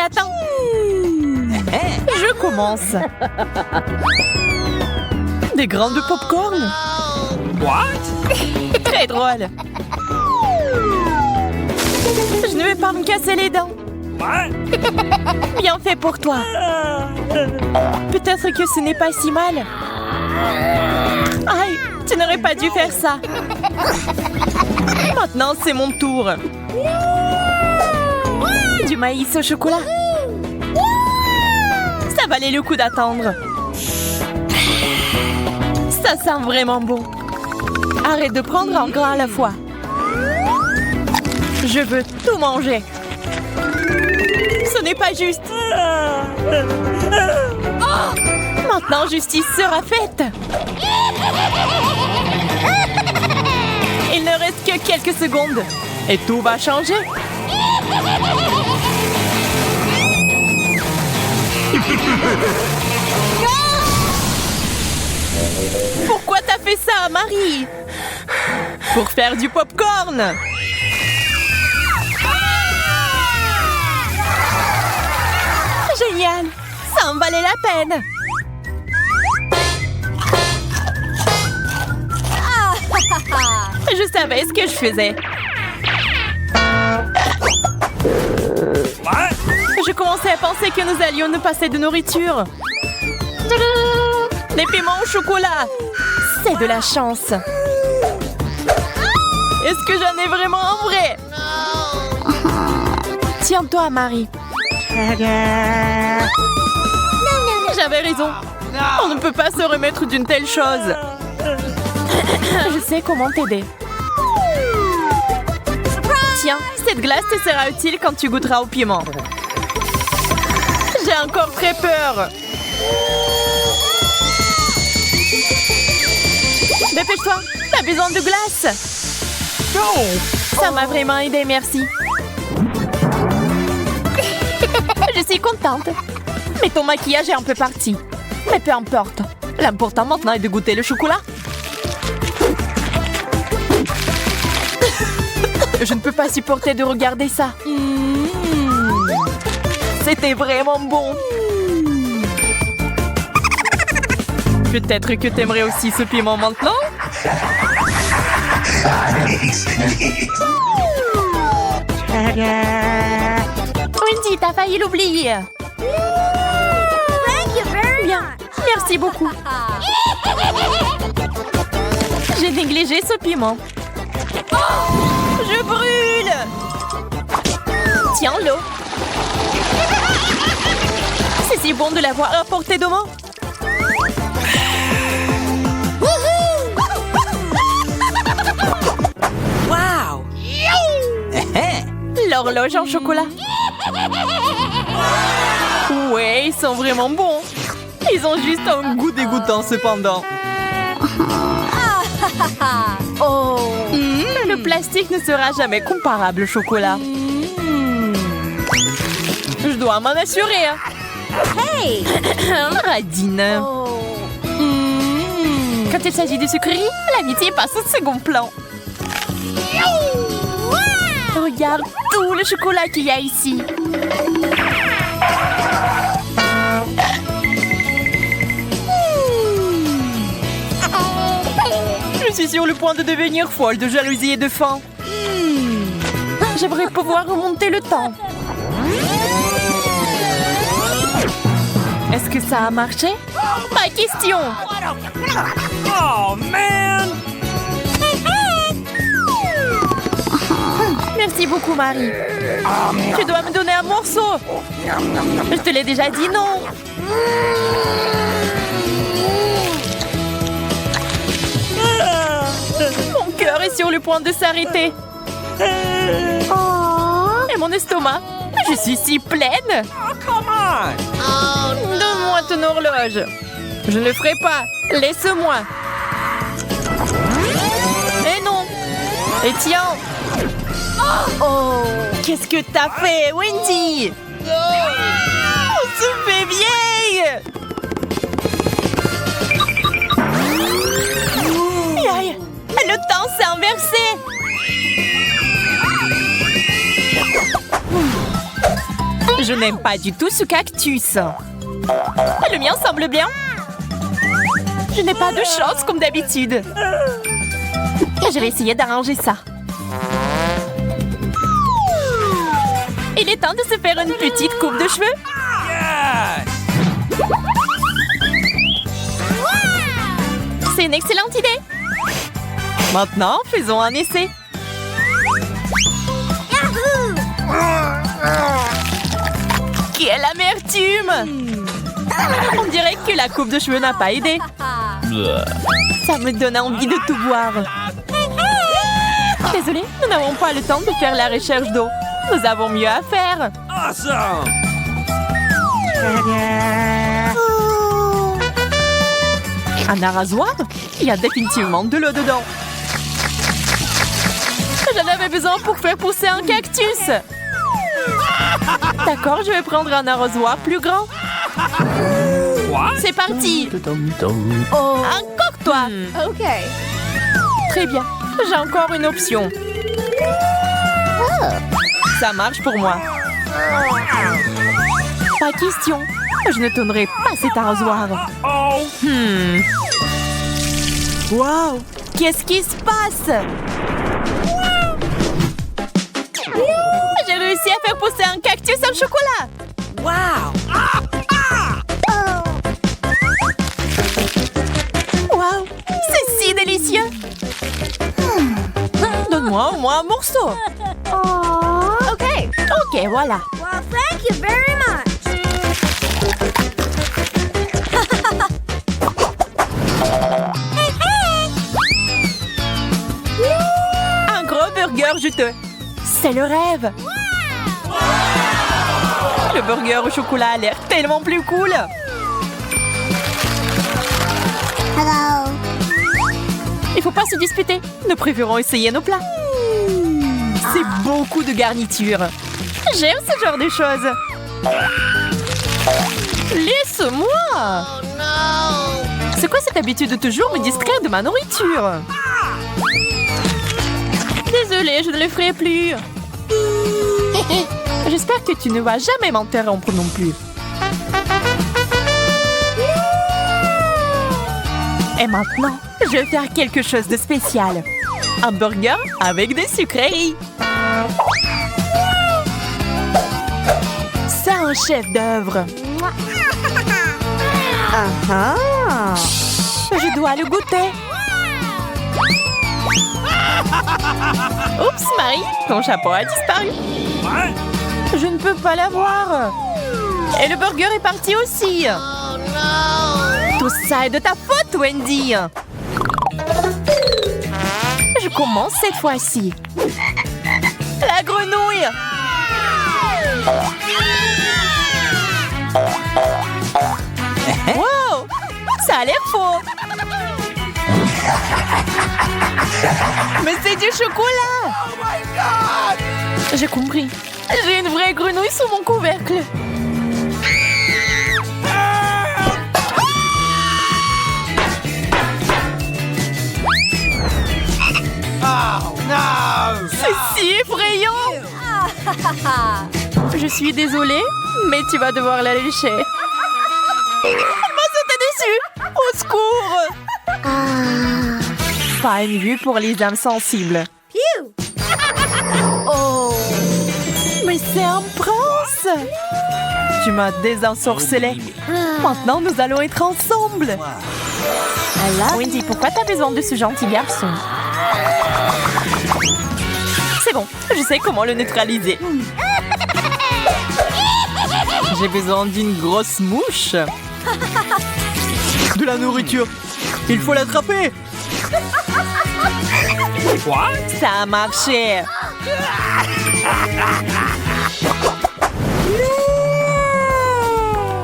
attends. Je commence. Des grains de popcorn. What? Très drôle. Je ne vais pas me casser les dents. What? Bien fait pour toi. Peut-être que ce n'est pas si mal. Aïe, tu n'aurais pas dû faire ça. Maintenant, c'est mon tour. Du maïs au chocolat. Ça valait le coup d'attendre. Ça sent vraiment bon. Arrête de prendre un grain à la fois. Je veux tout manger. Ce n'est pas juste. Maintenant, justice sera faite. Il ne reste que quelques secondes. Et tout va changer. Pourquoi t'as fait ça, Marie? Pour faire du popcorn. Génial. Ça en valait la peine. Je savais ce que je faisais. What? Je commençais à penser que nous allions nous passer de nourriture. Des piments au chocolat. C'est de la chance. Est-ce que j'en ai vraiment un vrai? Tiens-toi, Marie. J'avais raison. On ne peut pas se remettre d'une telle chose. Je sais comment t'aider. Tiens, cette glace te sera utile quand tu goûteras au piment. J'ai encore très peur. Dépêche-toi, t'as besoin de glace. Ça m'a vraiment aidé, merci. Je suis contente. Mais ton maquillage est un peu parti. Mais peu importe. L'important maintenant est de goûter le chocolat. Je ne peux pas supporter de regarder ça. C'était vraiment bon. Peut-être que t'aimerais aussi ce piment maintenant? Wendy, t'as failli l'oublier. Bien, merci beaucoup. J'ai négligé ce piment. Je brûle! Tiens l'eau. C'est si bon de l'avoir à portée de main. Wow! L'horloge en chocolat. Ouais, ils sont vraiment bons. Ils ont juste un goût dégoûtant cependant. Le plastique ne sera jamais comparable au chocolat. Je dois m'en assurer. Hey! Radine. Quand il s'agit de sucreries, l'amitié passe au second plan. Regarde tout le chocolat qu'il y a ici. Je suis sur le point de devenir folle de jalousie et de faim. J'aimerais pouvoir remonter le temps. Est-ce que ça a marché? Pas question. Oh, man! Merci beaucoup, Marie. Tu dois me donner un morceau. Je te l'ai déjà dit, non? Mon cœur est sur le point de s'arrêter. Et mon estomac. Je suis si pleine. Oh, come on! Donne-moi ton horloge. Je ne le ferai pas. Laisse-moi. Et non. Et tiens. Oh, qu'est-ce que t'as fait, Wendy? On se fait vieille. Aïe, le temps s'est inversé. Je n'aime pas du tout ce cactus. Le mien semble bien. Je n'ai pas de chance comme d'habitude. Je vais essayer d'arranger ça. Il est temps de se faire une petite coupe de cheveux. Yes! C'est une excellente idée. Maintenant, faisons un essai. Quelle amertume! On dirait que la coupe de cheveux n'a pas aidé. Ça me donne envie de tout boire. Désolée, nous n'avons pas le temps de faire la recherche d'eau. Nous avons mieux à faire. Awesome! Un arrosoir? Il y a définitivement de l'eau dedans. J'en avais besoin pour faire pousser un cactus. D'accord, je vais prendre un arrosoir plus grand. What? C'est parti. Encore toi. OK. Très bien. J'ai encore une option. Ça marche pour moi. Pas question. Je ne tournerai pas cet arrosoir. Oh! Wow! Qu'est-ce qui se passe? J'ai réussi à faire pousser un cactus au chocolat! Wow! Wow! C'est si délicieux! Donne-moi au moins un morceau! OK. Ok, voilà. Well, thank you very much. Un gros burger juteux. C'est le rêve. Le burger au chocolat a l'air tellement plus cool. Hello. Il faut pas se disputer. Nous préférons essayer nos plats. C'est beaucoup de garniture. J'aime ce genre de choses. Laisse-moi. C'est quoi cette habitude de toujours me distraire de ma nourriture? Désolée, je ne le ferai plus. J'espère que tu ne vas jamais m'interrompre non plus. Et maintenant, je vais faire quelque chose de spécial. Un burger avec des sucreries. C'est un chef-d'œuvre. Je dois le goûter. Oups, Marie, ton chapeau a disparu. What? Je ne peux pas l'avoir. Et le burger est parti aussi. Tout ça est de ta faute, Wendy. Je commence cette fois-ci. La grenouille. Wow, ça a l'air faux. Mais c'est du chocolat. Oh my God! J'ai compris. J'ai une vraie grenouille sous mon couvercle. Oh no! C'est si effrayant. Je suis désolée, mais tu vas devoir la lécher. Elle m'a sauté dessus. Au secours. Pas une vue pour les âmes sensibles. Phew. Oh. Mais c'est un prince. Tu m'as désensorcelé. Maintenant, nous allons être ensemble. Wendy, pourquoi t'as besoin de ce gentil garçon? C'est bon, je sais comment le neutraliser. J'ai besoin d'une grosse mouche. De la nourriture. Il faut l'attraper. What? Ça a marché.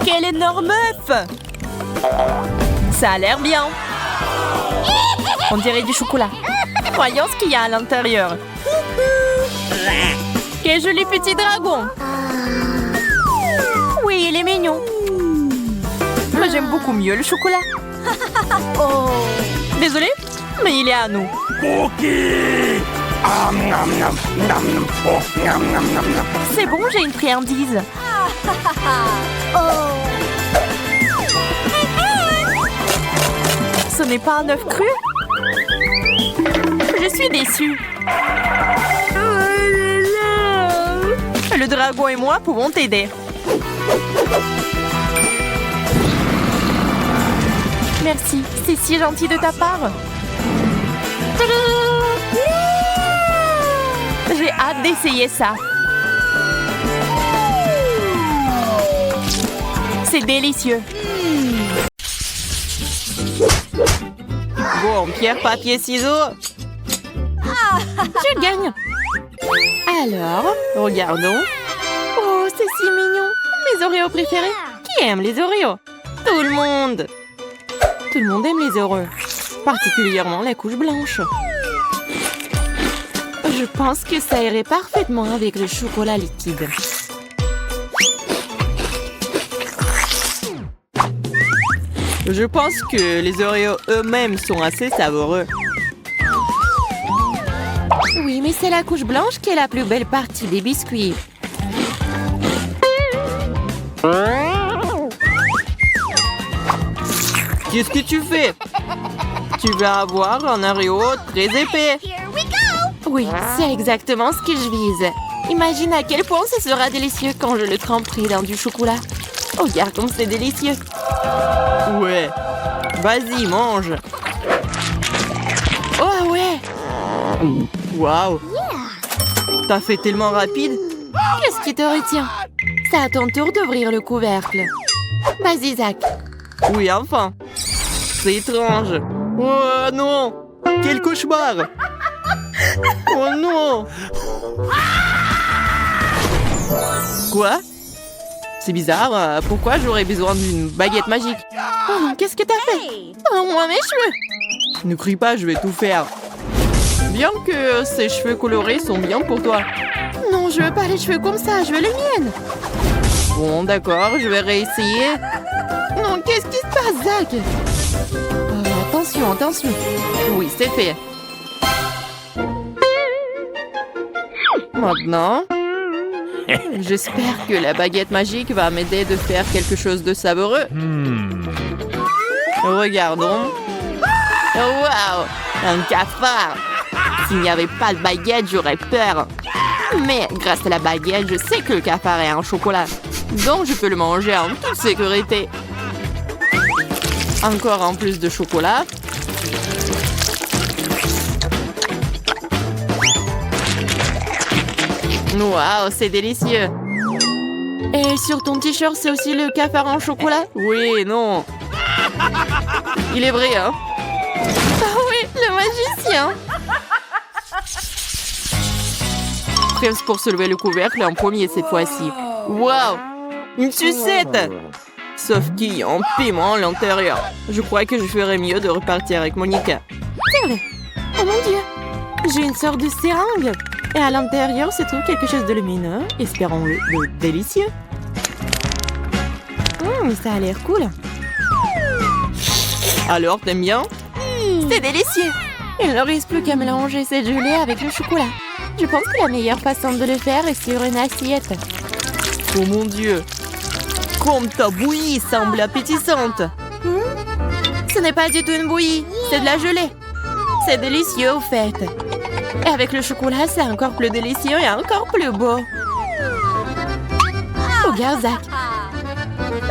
Quel énorme œuf! Ça a l'air bien. On dirait du chocolat. Voyons ce qu'il y a à l'intérieur. Quel joli petit dragon. Oui, il est mignon. Mais j'aime beaucoup mieux le chocolat. Oh. Désolée, mais il est à nous. Cookie! C'est bon, j'ai une friandise. Oh. Ce n'est pas un œuf cru? Je suis déçue. Le dragon et moi pouvons t'aider. Merci, c'est si gentil de ta part. J'ai hâte d'essayer ça. C'est délicieux. Bon, pierre, papier, ciseaux. Je gagne. Alors, regardons. Oh, c'est si mignon. Mes Oreos préférés. Qui aime les Oreos? Tout le monde. Tout le monde aime les Oreos. Particulièrement la couche blanche. Je pense que ça irait parfaitement avec le chocolat liquide. Je pense que les Oreos eux-mêmes sont assez savoureux. Oui, mais c'est la couche blanche qui est la plus belle partie des biscuits. Qu'est-ce que tu fais? Tu vas avoir un Oreo très épais. Here we go. Oui, c'est exactement ce que je vise. Imagine à quel point ce sera délicieux quand je le tremperai dans du chocolat. Oh, regarde comme c'est délicieux. Ouais. Vas-y, mange. Oh, ouais. Waouh. T'as fait tellement rapide. Qu'est-ce qui te retient? C'est à ton tour d'ouvrir le couvercle. Vas-y, Zach. Oui, enfin. C'est étrange. Oh non. Quel cauchemar. Oh non. Quoi? C'est bizarre. Pourquoi j'aurais besoin d'une baguette magique? Oh, qu'est-ce que t'as fait? Oh, moi, mes cheveux. Ne crie pas, je vais tout faire. Bien que ces cheveux colorés sont bien pour toi. Non, je veux pas les cheveux comme ça, je veux les miennes. Bon, d'accord, je vais réessayer. Non, qu'est-ce qui se passe, Zach? Attention, attention. Oui, c'est fait. Maintenant, j'espère que la baguette magique va m'aider de faire quelque chose de savoureux. Regardons. Waouh! Un cafard! S'il n'y avait pas de baguette, j'aurais peur. Mais grâce à la baguette, je sais que le cafard est un chocolat. Donc je peux le manger en toute sécurité. Encore en plus de chocolat. Waouh, c'est délicieux. Et sur ton t-shirt, c'est aussi le cafard en chocolat? Oui, non. Il est vrai, hein? Ah oui, le magicien. Presse pour soulever le couvercle en premier cette fois-ci. Waouh! Une sucette! Sauf qu'il y a un piment à l'intérieur. Je crois que je ferais mieux de repartir avec Monica. C'est vrai. Oh mon Dieu! J'ai une sorte de seringue. Et à l'intérieur se trouve quelque chose de lumineux. Espérons-le, de délicieux. Ça a l'air cool. Alors, t'aimes bien? C'est délicieux. Il ne reste plus qu'à mélanger cette gelée avec le chocolat. Je pense que la meilleure façon de le faire est sur une assiette. Oh mon Dieu! Comme ta bouillie semble appétissante! Ce n'est pas du tout une bouillie, c'est de la gelée. C'est délicieux au fait. Et avec le chocolat, c'est encore plus délicieux et encore plus beau. Regarde, Zach.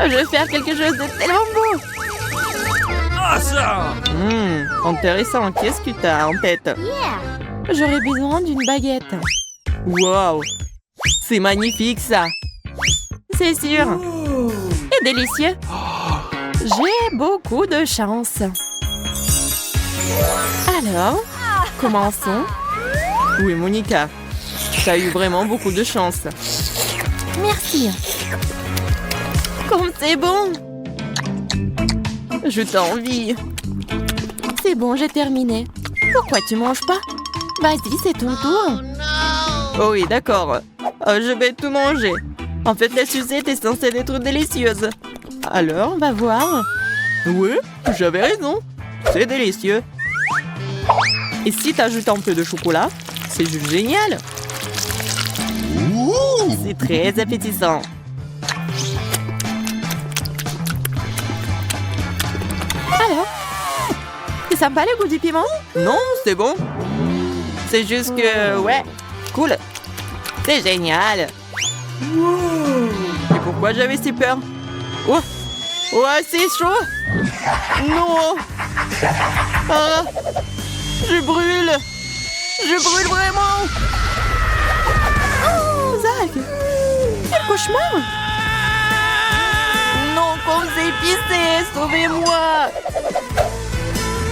Je vais faire quelque chose de tellement beau. Awesome! Intéressant. Qu'est-ce que tu as en tête? J'aurais besoin d'une baguette. Wow! C'est magnifique, ça. C'est sûr. Et délicieux. J'ai beaucoup de chance. Alors, commençons. Oui, Monica. Tu as eu vraiment beaucoup de chance. Merci. Comme c'est bon. Je t'envie. C'est bon, j'ai terminé. Pourquoi tu manges pas? Vas-y, c'est ton tour. Oh oui, d'accord. Je vais tout manger. En fait, la sucette est censée être délicieuse. Alors, on va voir. Oui, j'avais raison. C'est délicieux. Et si t'ajoutes un peu de chocolat, c'est juste génial. C'est très appétissant. Alors? C'est sympa le goût du piment? Non, c'est bon. C'est juste que... ouais, cool. C'est génial. Et pourquoi j'avais si peur? Oh, c'est chaud. Non. Ah, je brûle. Je brûle vraiment. Oh, Zach, quel cauchemar. Non, comme c'est épicé, sauvez-moi.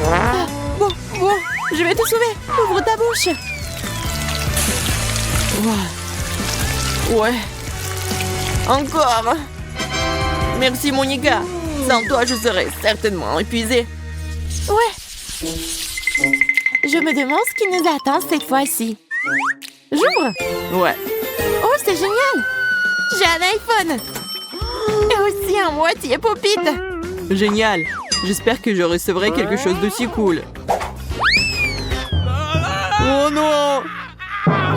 Ah, bon, je vais te sauver. Ouvre ta bouche. Ouais. Encore. Merci, Monica. Sans toi, je serais certainement épuisée. Ouais. Je me demande ce qui nous attend cette fois-ci. J'ouvre. Ouais. Oh, c'est génial. J'ai un iPhone. Et aussi un moitié pop-it. Génial. J'espère que je recevrai quelque chose de si cool. Oh non!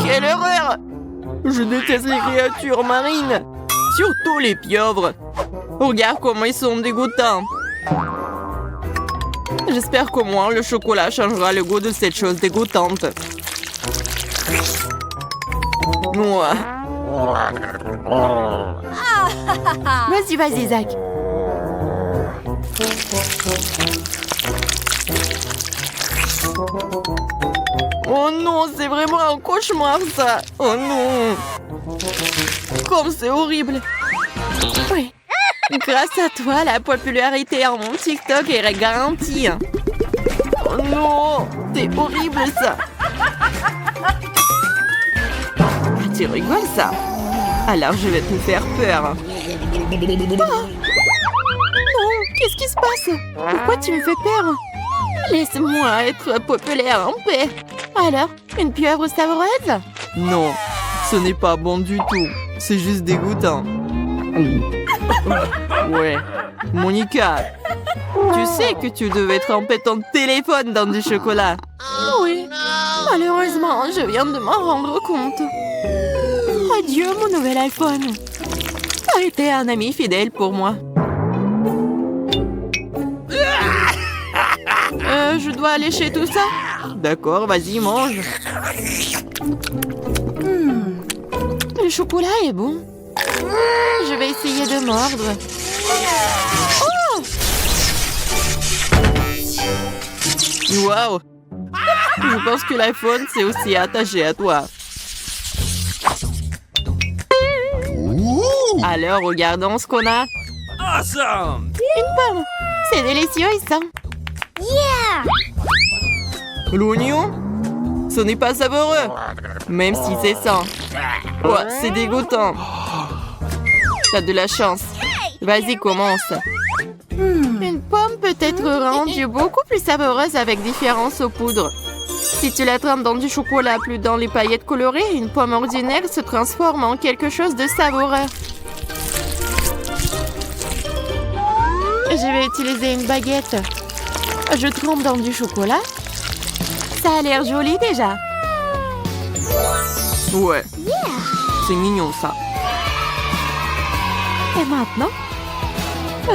Quelle horreur! Je déteste les créatures marines. Surtout les pieuvres. Regarde comment ils sont dégoûtants. J'espère qu'au moins le chocolat changera le goût de cette chose dégoûtante. Ouais. Vas-y, Zach. Oh non, c'est vraiment un cauchemar ça. Oh non. Comme c'est horrible. Oui. Grâce à toi, la popularité en mon TikTok est garantie. Oh non, c'est horrible ça. Ah, tu rigoles ça. Alors je vais te faire peur. Oh. Non, qu'est-ce qui se passe? Pourquoi tu me fais peur? Laisse-moi être populaire en paix. Alors, une pieuvre savoureuse? Non, ce n'est pas bon du tout. C'est juste dégoûtant. Ouais. Monica, tu sais que tu devais tremper ton téléphone dans du chocolat. Oui. Malheureusement, je viens de m'en rendre compte. Adieu, mon nouvel iPhone. Tu as été un ami fidèle pour moi. Je dois lécher tout ça? D'accord, vas-y, mange. Le chocolat est bon. Je vais essayer de mordre. Oh! Wow! Je pense que l'iPhone s'est aussi attaché à toi. Alors, regardons ce qu'on a. Awesome! Une pomme. C'est délicieux, ça. Yeah! L'oignon? Ce n'est pas savoureux. Même si c'est ça. Oh, c'est dégoûtant. T'as de la chance. Vas-y, commence. Une pomme peut être rendue beaucoup plus savoureuse avec différents saupoudres. Si tu la trempes dans du chocolat plus dans les paillettes colorées, une pomme ordinaire se transforme en quelque chose de savoureux. Je vais utiliser une baguette. Je trempe dans du chocolat. Ça a l'air joli déjà. Ouais. C'est mignon ça. Et maintenant,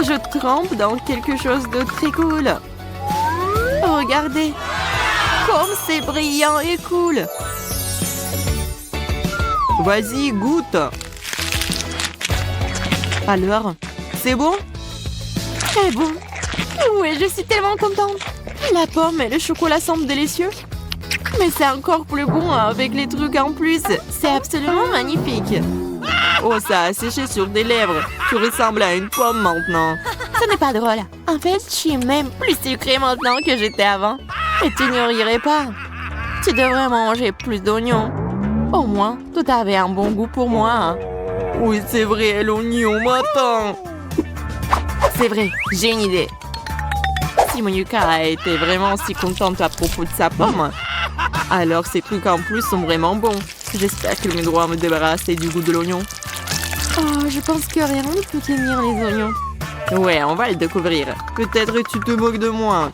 je trempe dans quelque chose de très cool. Regardez. Comme c'est brillant et cool. Vas-y, goûte. Alors, c'est bon? C'est bon. Oui, je suis tellement contente. La pomme et le chocolat semblent délicieux. Mais c'est encore plus bon avec les trucs en plus. C'est absolument magnifique. Oh, ça a séché sur des lèvres. Tu ressembles à une pomme maintenant. Ce n'est pas drôle. En fait, je suis même plus sucrée maintenant que j'étais avant. Et tu n'y rirais pas. Tu devrais manger plus d'oignons. Au moins, tout avait un bon goût pour moi. Hein. Oui, c'est vrai, l'oignon m'attend. C'est vrai, j'ai une idée. Si Monica a été vraiment si contente à propos de sa pomme, alors ces trucs en plus sont vraiment bons. J'espère qu'elle me doit me débarrasser du goût de l'oignon. Oh, je pense que rien ne peut tenir les oignons. Ouais, on va le découvrir. Peut-être tu te moques de moi.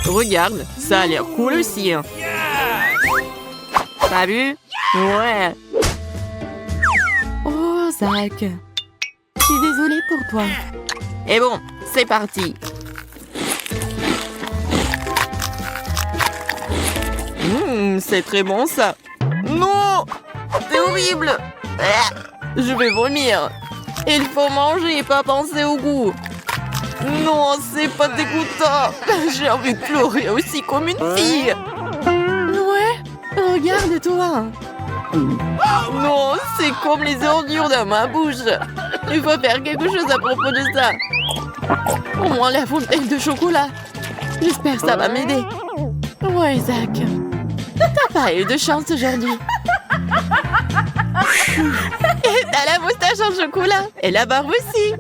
Regarde, ça a l'air cool aussi. Hein. T'as vu? Ouais. Oh, Zach. Je suis désolée pour toi. Et bon, c'est parti. C'est très bon ça. Non, c'est horrible. Je vais vomir. Il faut manger et pas penser au goût. Non, c'est pas dégoûtant. J'ai envie de pleurer aussi comme une fille. Ouais, regarde-toi. Non, c'est comme les ordures dans ma bouche. Il faut faire quelque chose à propos de ça. Au moins la fontaine de chocolat. J'espère que ça va m'aider. Ouais, Zach. T'as pas eu de chance aujourd'hui. Et t'as la moustache en chocolat. Et la barbe aussi.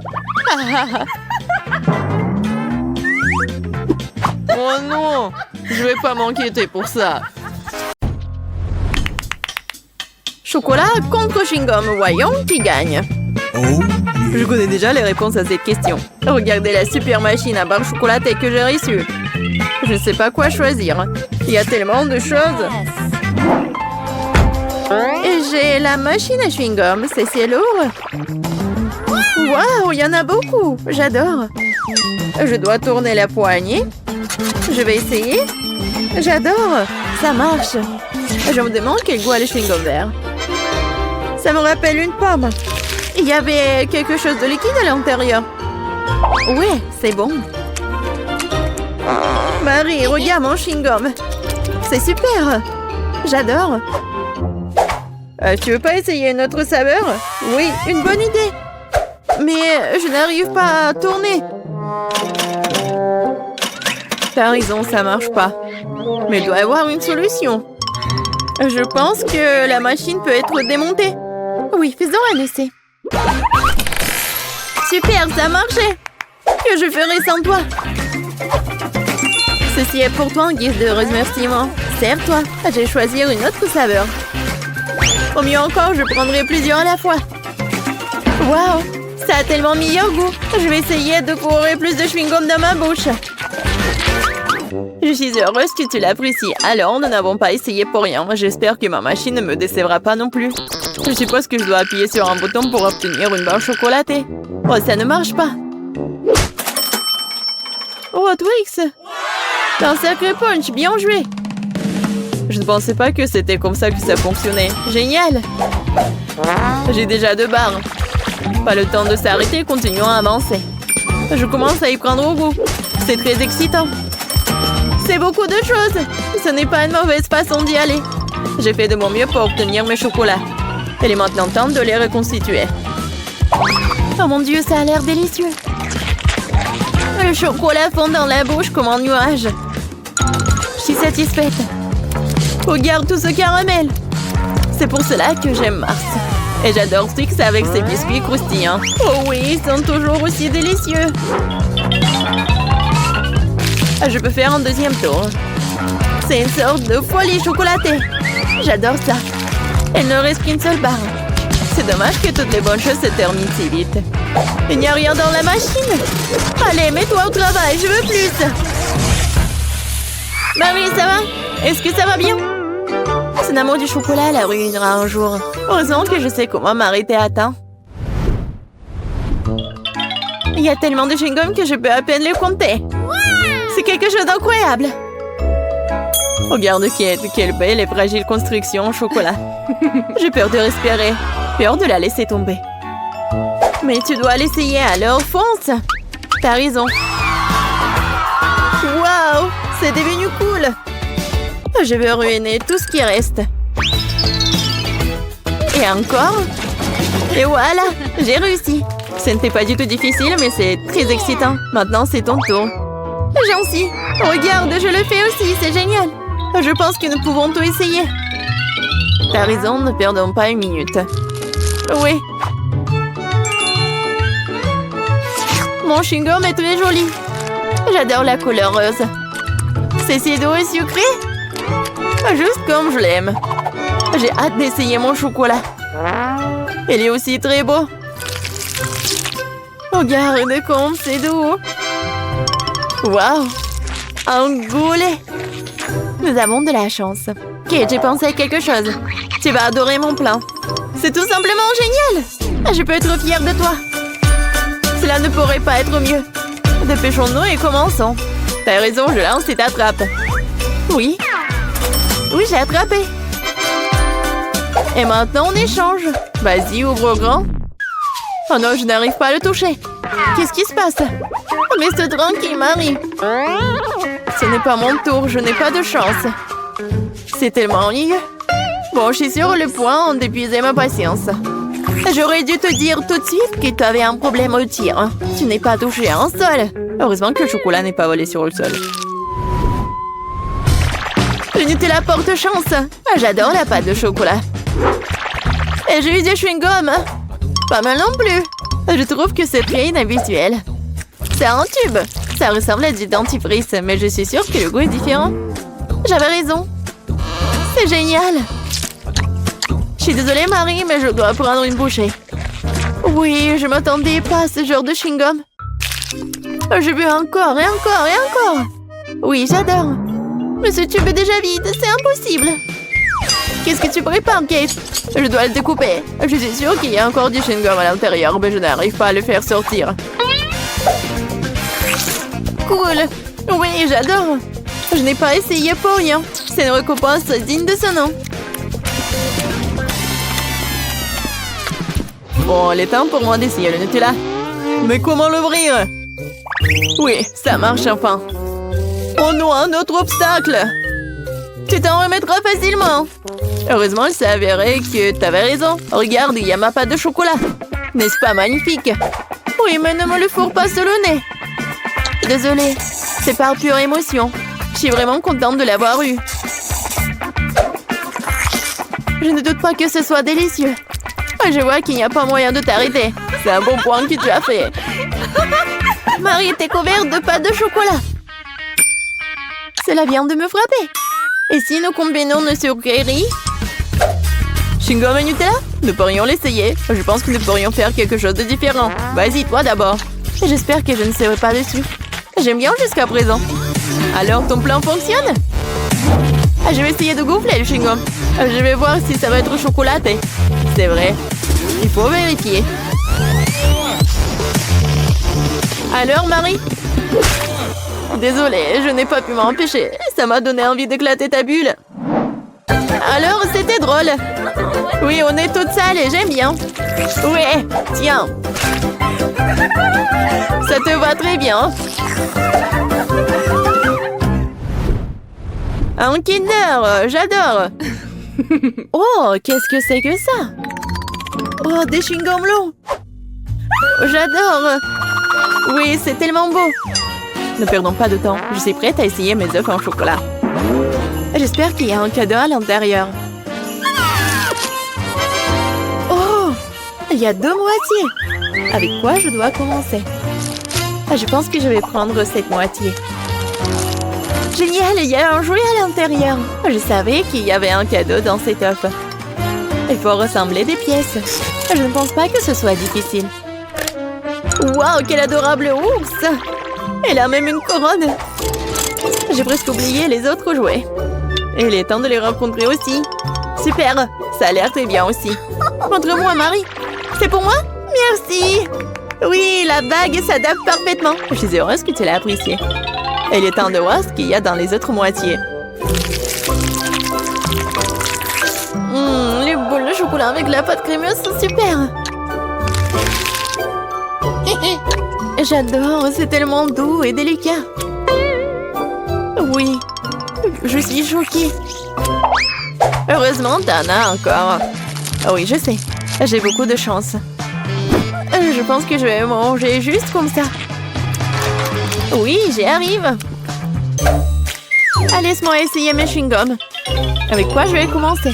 Oh non, je vais pas m'inquiéter pour ça. Chocolat contre chewing-gum, voyons qui gagne. Je connais déjà les réponses à cette question. Regardez la super machine à barre chocolatée que j'ai reçue. Je ne sais pas quoi choisir. Il y a tellement de choses. Et j'ai la machine à chewing-gum, c'est lourd. Waouh, il y en a beaucoup. J'adore. Je dois tourner la poignée. Je vais essayer. J'adore. Ça marche. Je me demande quel goût a le chewing-gum vert. Ça me rappelle une pomme. Il y avait quelque chose de liquide à l'intérieur. Ouais, c'est bon. Marie, regarde mon chewing-gum. C'est super. J'adore. Tu veux pas essayer une autre saveur? Oui, une bonne idée. Mais je n'arrive pas à tourner. T'as raison, ça marche pas. Mais il doit y avoir une solution. Je pense que la machine peut être démontée. Oui, faisons un essai. Super, ça a marché. Que je ferai sans toi? Ceci est pour toi en guise de remerciement. Serre-toi. Je vais choisir une autre saveur. Au mieux encore, je prendrai plusieurs à la fois. Waouh, ça a tellement meilleur goût. Je vais essayer de courir plus de chewing-gum dans ma bouche. Je suis heureuse que tu l'apprécies. Alors, nous n'avons pas essayé pour rien. J'espère que ma machine ne me décevra pas non plus. Je suppose que je dois appuyer sur un bouton pour obtenir une barre chocolatée. Oh, ça ne marche pas. Oh, Twix! T'as un sacré punch, bien joué! Je ne pensais pas que c'était comme ça que ça fonctionnait. Génial! J'ai déjà 2 barres. Pas le temps de s'arrêter, continuons à avancer. Je commence à y prendre au goût. C'est très excitant. C'est beaucoup de choses. Ce n'est pas une mauvaise façon d'y aller. J'ai fait de mon mieux pour obtenir mes chocolats. Il est maintenant temps de les reconstituer. Oh mon Dieu, ça a l'air délicieux. Le chocolat fond dans la bouche comme un nuage. Je suis satisfaite. Regarde tout ce caramel. C'est pour cela que j'aime Mars. Et j'adore Twix avec ses biscuits croustillants. Oh oui, ils sont toujours aussi délicieux. Je peux faire un deuxième tour. C'est une sorte de folie chocolatée. J'adore ça. Il ne reste qu'une seule barre. C'est dommage que toutes les bonnes choses se terminent si vite. Il n'y a rien dans la machine. Allez, mets-toi au travail, je veux plus. Marie, ça va? Est-ce que ça va bien? Son amour du chocolat la ruinera un jour. Heureusement que je sais comment m'arrêter à temps. Il y a tellement de chewing-gum que je peux à peine les compter. C'est quelque chose d'incroyable. Regarde quelle belle et fragile construction en chocolat. J'ai peur de respirer. Peur de la laisser tomber. Mais tu dois l'essayer, alors fonce. T'as raison. Waouh, c'est devenu cool. Je vais ruiner tout ce qui reste. Et encore. Et voilà, j'ai réussi. Ce n'était pas du tout difficile, mais c'est très excitant. Maintenant, c'est ton tour. Gentil. Regarde, je le fais aussi, c'est génial. Je pense que nous pouvons tout essayer. T'as raison, ne perdons pas une minute. Oui. Mon chewing-gum est très joli. J'adore la couleur rose. C'est si doux et sucré. Juste comme je l'aime. J'ai hâte d'essayer mon chocolat. Il est aussi très beau. Regarde comme c'est doux. Waouh! Un goulet! Nous avons de la chance. Ok, j'ai pensé à quelque chose. Tu vas adorer mon plan. C'est tout simplement génial! Je peux être fière de toi. Cela ne pourrait pas être mieux. Dépêchons-nous et commençons. T'as raison, je lance et t'attrape. Oui. Oui, j'ai attrapé. Et maintenant, on échange. Vas-y, ouvre grand. Oh non, je n'arrive pas à le toucher. Qu'est-ce qui se passe? Mais c'est tranquille, Marie. Ce n'est pas mon tour, je n'ai pas de chance. C'est tellement ennuyeux. Bon, je suis sur le point d'épuiser ma patience. J'aurais dû te dire tout de suite que tu avais un problème au tir. Tu n'es pas touché à un sol. Heureusement que le chocolat n'est pas volé sur le sol. Le Nutella porte chance. J'adore la pâte de chocolat. Et j'ai eu des chewing-gums. Pas mal non plus. Je trouve que c'est très inhabituel. C'est un tube. Ça ressemble à du dentifrice, mais je suis sûre que le goût est différent. J'avais raison. C'est génial. Je suis désolée, Marie, mais je dois prendre une bouchée. Oui, je m'attendais pas à ce genre de chewing-gum. Je veux encore et encore et encore. Oui, j'adore. Mais ce tube est déjà vide, c'est impossible. Qu'est-ce que tu prépares, Kate? Je dois le découper. Je suis sûre qu'il y a encore du chewing-gum à l'intérieur, mais je n'arrive pas à le faire sortir. Cool. Oui, j'adore. Je n'ai pas essayé pour rien. C'est une récompense digne de ce nom. Bon, il est temps pour moi d'essayer le Nutella. Mais comment l'ouvrir? Oui, ça marche enfin. Oh non, un autre obstacle. Tu t'en remettras facilement. Heureusement, il s'est avéré que t'avais raison. Regarde, il y a ma pâte de chocolat. N'est-ce pas magnifique? Oui, mais ne me le fourre pas sur le nez. Désolée, c'est par pure émotion. Je suis vraiment contente de l'avoir eu. Je ne doute pas que ce soit délicieux. Je vois qu'il n'y a pas moyen de t'arrêter. C'est un bon point que tu as fait. Marie était couverte de pâte de chocolat. Cela vient de me frapper. Et si nous combinons nos sucreries? Chewing-gum et Nutella? Nous pourrions l'essayer. Je pense que nous pourrions faire quelque chose de différent. Vas-y, toi d'abord. J'espère que je ne serai pas dessus. J'aime bien jusqu'à présent. Alors, ton plan fonctionne? Je vais essayer de gonfler le chewing-gum. Je vais voir si ça va être chocolaté. C'est vrai. Il faut vérifier. Alors, Marie? Désolée, je n'ai pas pu m'empêcher. Ça m'a donné envie d'éclater ta bulle. Alors, c'était drôle. Oui, on est toutes sales et j'aime bien. Ouais, tiens. Ça te va très bien. Un Kinder, j'adore. Oh, qu'est-ce que c'est que ça? Oh, des chewing-gums longs. J'adore. Oui, c'est tellement beau. Ne perdons pas de temps. Je suis prête à essayer mes œufs en chocolat. J'espère qu'il y a un cadeau à l'intérieur. Oh, il y a 2 moitiés. Avec quoi je dois commencer? Je pense que je vais prendre cette moitié. Génial, il y a un jouet à l'intérieur. Je savais qu'il y avait un cadeau dans cet œuf. Il faut rassembler des pièces. Je ne pense pas que ce soit difficile. Waouh, quel adorable ours! Elle a même une couronne. J'ai presque oublié les autres jouets. Et il est temps de les rencontrer aussi. Super, ça a l'air très bien aussi. Montre-moi, Marie. C'est pour moi? Merci. Oui, la bague s'adapte parfaitement. Je suis heureuse que tu l'as appréciée. Et il est temps de voir ce qu'il y a dans les autres moitiés. Les boules de chocolat avec la pâte crémeuse sont super. J'adore, c'est tellement doux et délicat. Oui, je suis choquée. Heureusement, t'en as encore. Oui, je sais, j'ai beaucoup de chance. Je pense que je vais manger juste comme ça. Oui, j'y arrive. Laisse-moi essayer mes chewing-gums. Avec quoi je vais commencer?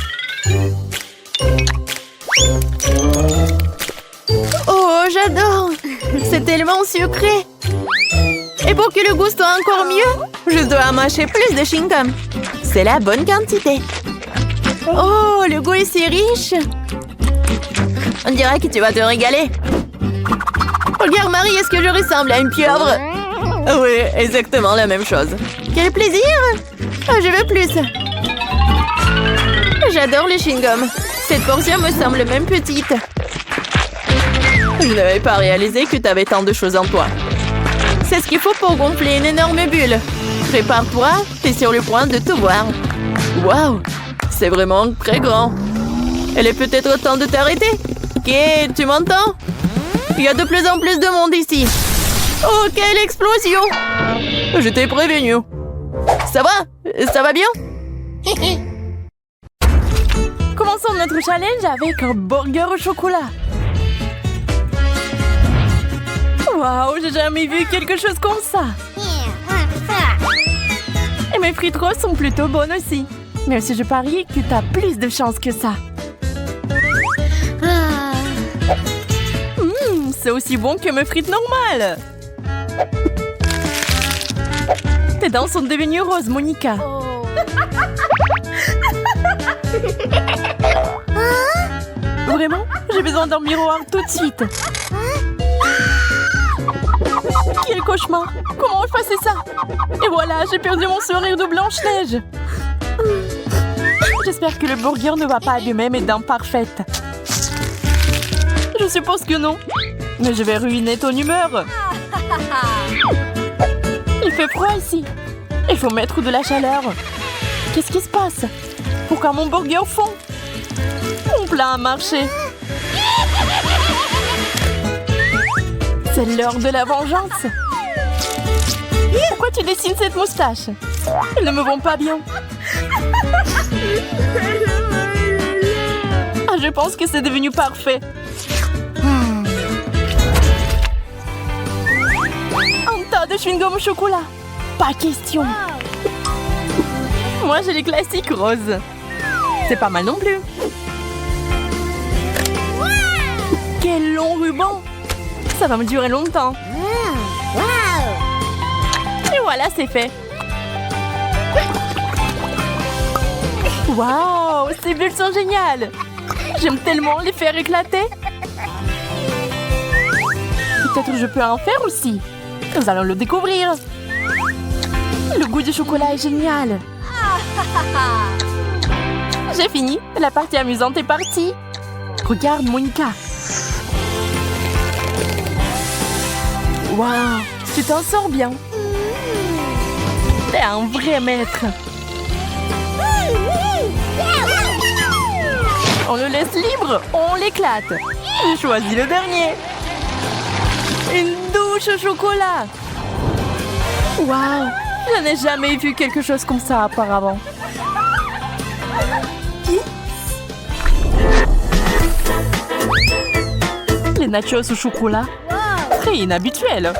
Oh, j'adore! C'est tellement sucré! Et pour que le goût soit encore mieux, je dois mâcher plus de chewing-gum. C'est la bonne quantité. Oh, le goût est si riche! On dirait que tu vas te régaler. Regarde, Marie, est-ce que je ressemble à une pieuvre? Oui, exactement la même chose. Quel plaisir! Oh, je veux plus. J'adore les chewing-gums. Cette portion me semble même petite. Je n'avais pas réalisé que tu avais tant de choses en toi. C'est ce qu'il faut pour gonfler une énorme bulle. Prépare-toi, t'es sur le point de tout voir. Waouh, c'est vraiment très grand. Il est peut-être temps de t'arrêter. Ok, tu m'entends? Il y a de plus en plus de monde ici. Oh, quelle explosion! Je t'ai prévenu. Ça va? Ça va bien? Commençons notre challenge avec un burger au chocolat. Waouh, j'ai jamais vu quelque chose comme ça. Et mes frites roses sont plutôt bonnes aussi. Mais aussi je parie que t'as plus de chance que ça. C'est aussi bon que mes frites normales. Tes dents sont devenues roses, Monica. Vraiment? J'ai besoin d'un miroir tout de suite. Quel cauchemar! Comment je passais ça? Et voilà, j'ai perdu mon sourire de Blanche-Neige. J'espère que le burger ne va pas abîmer mes dents parfaites. Je suppose que non. Mais je vais ruiner ton humeur. Il fait froid ici. Il faut mettre de la chaleur. Qu'est-ce qui se passe? Pourquoi mon burger fond? Mon plat a marché. C'est l'heure de la vengeance. Pourquoi tu dessines cette moustache? Elles ne me vont pas bien. Ah, je pense que c'est devenu parfait. Un tas de chewing-gum au chocolat. Pas question. Moi, j'ai les classiques roses. C'est pas mal non plus. Quel long ruban. Ça va me durer longtemps. Et voilà, c'est fait. Waouh, ces bulles sont géniales. J'aime tellement les faire éclater. Peut-être que je peux en faire aussi. Nous allons le découvrir. Le goût du chocolat est génial. J'ai fini. La partie amusante est partie. Regarde, Monica. Waouh, tu t'en sors bien. T'es un vrai maître. On le laisse libre, on l'éclate. J'ai choisi le dernier. Une douche au chocolat. Waouh, je n'ai jamais vu quelque chose comme ça auparavant. Les nachos au chocolat. Très inhabituel.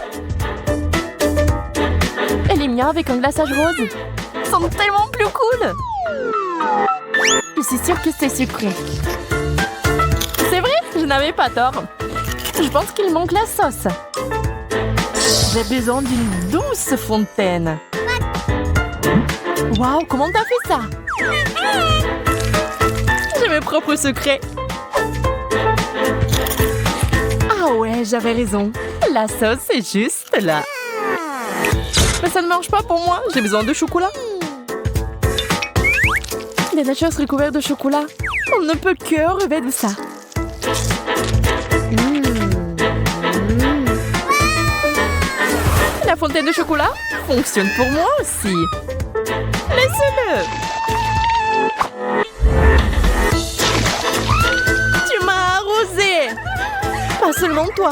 Et les miens avec un glaçage rose sont tellement plus cool. Je suis sûre que c'est sucré. C'est vrai, je n'avais pas tort. Je pense qu'il manque la sauce. J'ai besoin d'une douce fontaine. Waouh, comment t'as fait ça? J'ai mes propres secrets. Ah ouais, j'avais raison. La sauce est juste là. Mais ça ne marche pas pour moi. J'ai besoin de chocolat. Des nachos recouverts de chocolat. On ne peut que rêver de ça. La fontaine de chocolat fonctionne pour moi aussi. Laissez-le. Tu m'as arrosé. Pas seulement toi.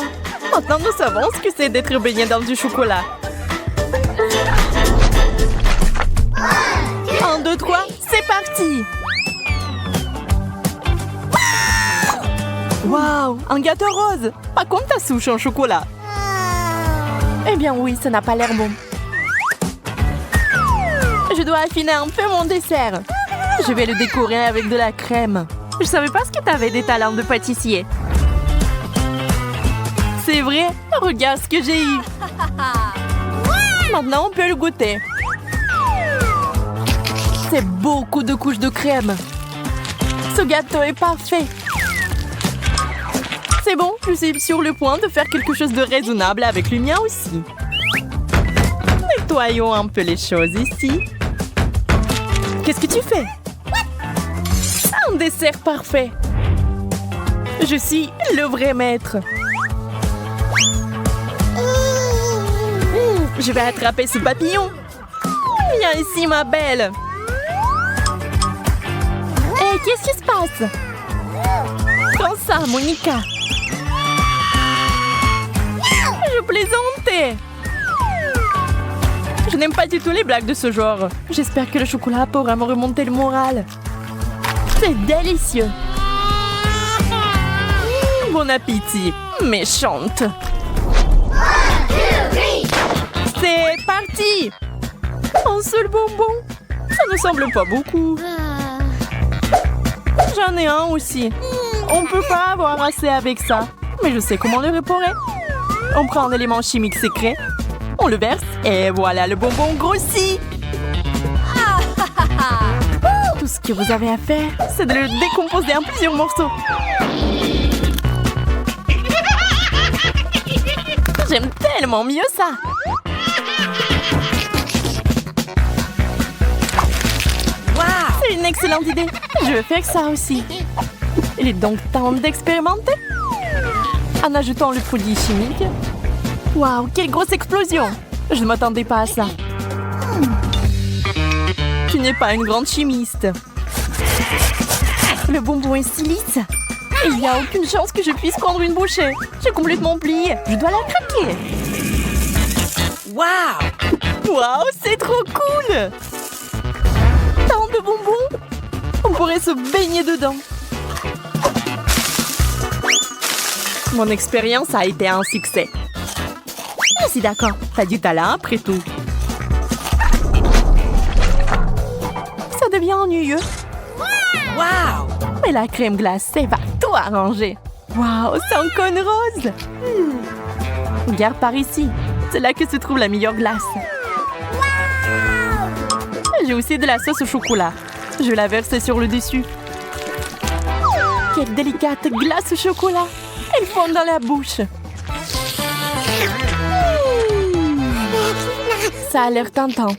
Maintenant, nous savons ce que c'est d'être baigné dans du chocolat. 1, 2, 3, c'est parti! Waouh, un gâteau rose! Pas comme ta souche en chocolat. Eh bien oui, ça n'a pas l'air bon. Je dois affiner un peu mon dessert. Je vais le décorer avec de la crème. Je savais pas ce que t'avais des talents de pâtissier. C'est vrai, regarde ce que j'ai eu. Maintenant, on peut le goûter. C'est beaucoup de couches de crème. Ce gâteau est parfait. C'est bon, je suis sur le point de faire quelque chose de raisonnable avec le mien aussi. Nettoyons un peu les choses ici. Qu'est-ce que tu fais? Un dessert parfait. Je suis le vrai maître. Je vais attraper ce papillon. Viens ici, ma belle. Hé, qu'est-ce qui se passe? Prends ça, Monica. Je plaisantais. Je n'aime pas du tout les blagues de ce genre. J'espère que le chocolat pourra me remonter le moral. C'est délicieux. Bon appétit, méchante. C'est parti. Un seul bonbon. Ça ne semble pas beaucoup. J'en ai un aussi. On peut pas avoir assez avec ça. Mais je sais comment le réparer. On prend un élément chimique secret. On le verse et voilà, le bonbon grossit. Tout ce que vous avez à faire, c'est de le décomposer en plusieurs morceaux. J'aime tellement mieux ça. C'est une excellente idée. Je vais faire ça aussi. Il est donc temps d'expérimenter. En ajoutant le produit chimique. Waouh, quelle grosse explosion! Je ne m'attendais pas à ça. Tu n'es pas une grande chimiste. Le bonbon est si lisse. Et il n'y a aucune chance que je puisse prendre une bouchée. J'ai complètement plié. Je dois la craquer. Waouh! Waouh, c'est trop cool! Tant de bonbons! On pourrait se baigner dedans. Mon expérience a été un succès. Je suis d'accord, t'as du talent après tout. Ça devient ennuyeux. Waouh! Mais la crème glacée va tout arranger. Waouh, c'est un cône rose. Regarde par ici. C'est là que se trouve la meilleure glace. J'ai aussi de la sauce au chocolat. Je vais la verser sur le dessus. Quelle délicate glace au chocolat. Elle fond dans la bouche. Ça a l'air tentant.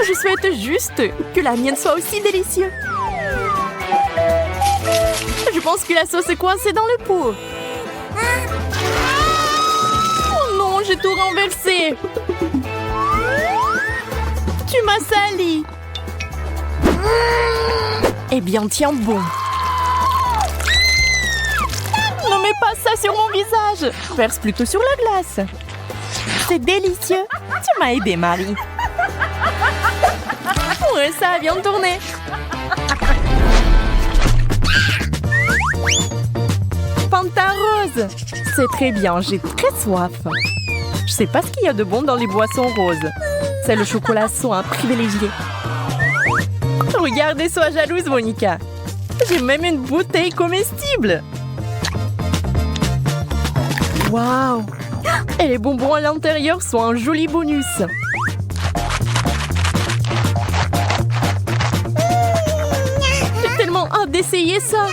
Je souhaite juste que la mienne soit aussi délicieuse. Je pense que la sauce est coincée dans le pot. Oh non, j'ai tout renversé. Tu m'as sali. Eh bien, tiens bon. Ne mets pas ça sur mon visage. Verse plutôt sur la glace. C'est délicieux. Tu m'as aidé, Marie. Ouais, ça a bien tourné. Fanta rose. C'est très bien, j'ai très soif. Je sais pas ce qu'il y a de bon dans les boissons roses. C'est le chocolat soin privilégié. Regardez, sois jalouse, Monica. J'ai même une bouteille comestible. Waouh! Et les bonbons à l'intérieur sont un joli bonus. J'ai tellement hâte d'essayer ça.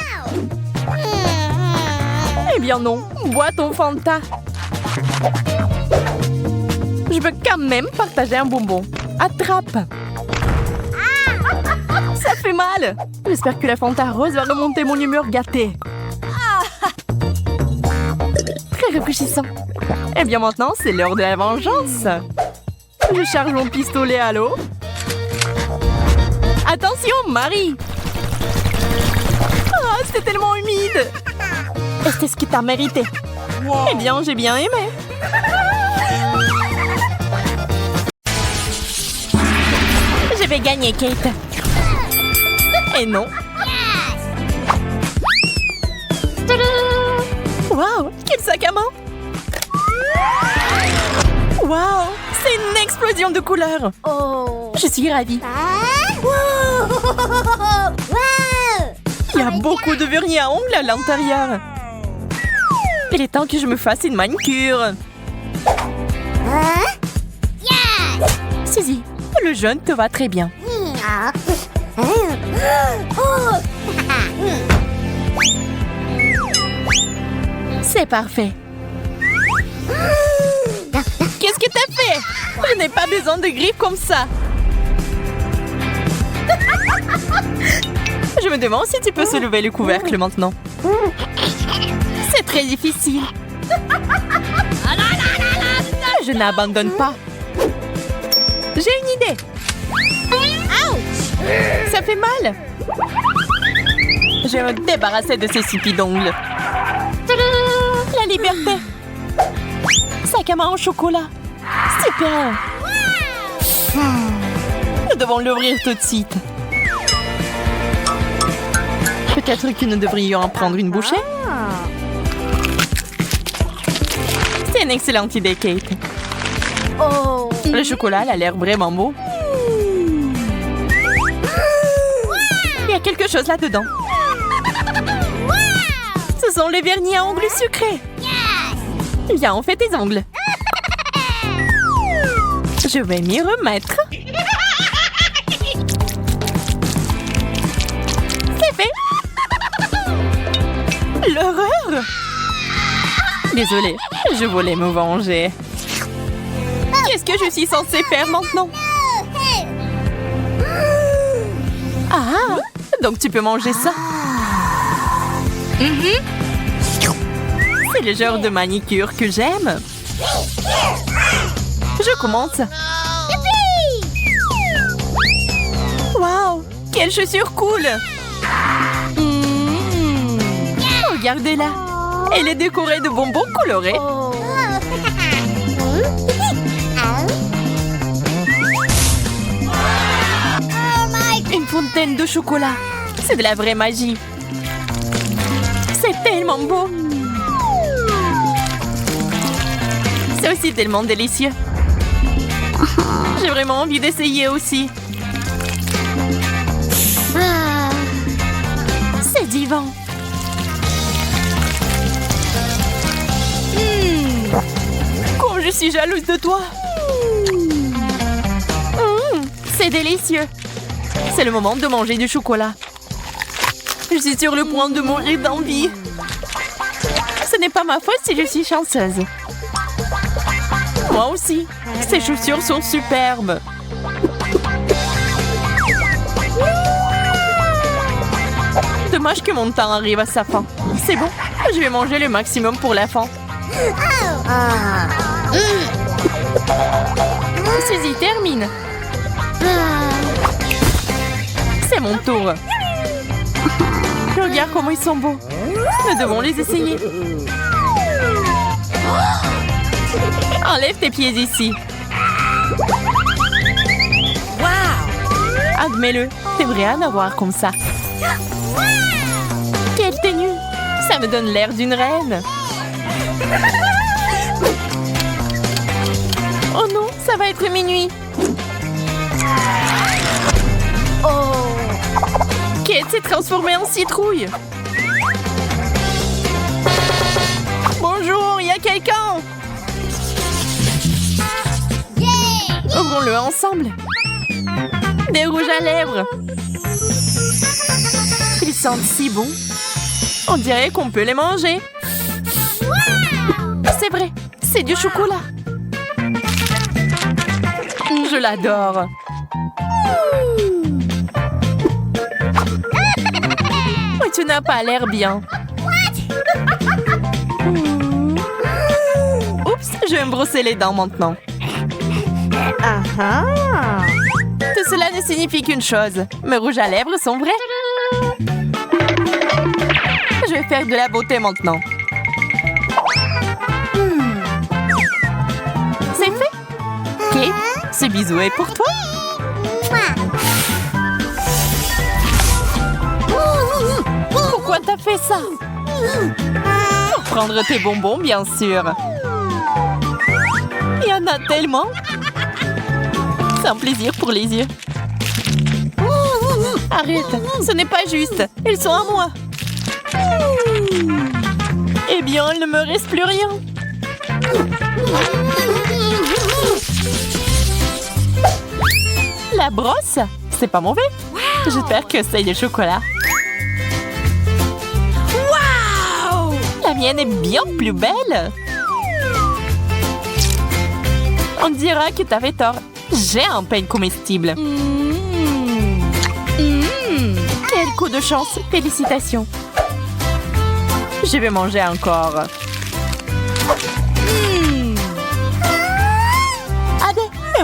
Eh bien non, bois ton Fanta. Je veux quand même partager un bonbon. Attrape. Ça fait mal. J'espère que la Fanta rose va remonter mon humeur gâtée. Très rafraîchissant. Eh bien maintenant, c'est l'heure de la vengeance. Je charge mon pistolet à l'eau. Attention, Marie. Oh, c'est tellement humide. Est-ce ce que t'as mérité? Eh bien, j'ai bien aimé. Je vais gagner, Kate. Et non. Waouh, quel sac à main. Waouh, c'est une explosion de couleurs. Oh. Je suis ravie. Il y a beaucoup de vernis à ongles à l'intérieur. Il est temps que je me fasse une manicure. Suzy, le jaune te va très bien. C'est parfait. Qu'est-ce que t'as fait? Je n'ai pas besoin de griffes comme ça. Je me demande si tu peux soulever le couvercle maintenant. C'est très difficile. Je n'abandonne pas. J'ai une idée. Ça fait mal. Je vais me débarrasser de ces stupides ongles. La liberté. Sac à main au chocolat. Super. Nous devons l'ouvrir tout de suite. Peut-être que nous devrions en prendre une bouchée. C'est une excellente idée, Kate. Oh. Le chocolat a l'air vraiment beau. Il y a quelque chose là-dedans. Ce sont les vernis à ongles sucrés. Viens, on fait tes ongles. Je vais m'y remettre. C'est fait. L'horreur. Désolée, je voulais me venger. Qu'est-ce que je suis censée faire maintenant? Ah, donc tu peux manger ça. C'est le genre de manicure que j'aime. Je commence. Waouh, quelle chaussure cool. Regardez-la. Elle est décorée de bonbons colorés. Oh. Une fontaine de chocolat. C'est de la vraie magie. C'est tellement beau. C'est aussi tellement délicieux. J'ai vraiment envie d'essayer aussi. C'est divin. Comme je suis jalouse de toi. C'est délicieux. C'est le moment de manger du chocolat. Je suis sur le point de mourir d'envie. Ce n'est pas ma faute si je suis chanceuse. Moi aussi. Ces chaussures sont superbes. Dommage que mon temps arrive à sa fin. C'est bon, je vais manger le maximum pour la fin. Suzy, termine. C'est mon tour. Regarde comment ils sont beaux. Nous devons les essayer. Enlève tes pieds ici. Wow! Admets-le, t'aimerais en avoir comme ça. Quelle tenue! Ça me donne l'air d'une reine. Oh non, ça va être minuit. Oh. Kate s'est transformée en citrouille. Bonjour, il y a quelqu'un? Ouvrons-le ensemble. Des rouges à lèvres. Ils sentent si bon. On dirait qu'on peut les manger. C'est vrai, c'est du chocolat. Je l'adore. Mais tu n'as pas l'air bien. Oups, je vais me brosser les dents maintenant. Tout cela ne signifie qu'une chose. Mes rouges à lèvres sont vrais. Je vais faire de la beauté maintenant. C'est fait. Kate, ce bisou est pour toi. Pourquoi t'as fait ça? Pour prendre tes bonbons, bien sûr. Il y en a tellement. C'est un plaisir pour les yeux. Arrête, ce n'est pas juste. Ils sont à moi. Eh bien, il ne me reste plus rien. La brosse, c'est pas mauvais. J'espère que c'est du chocolat. Waouh! La mienne est bien plus belle. On dira que t'avais tort. J'ai un pain comestible. Quel coup de chance. Félicitations. Je vais manger encore.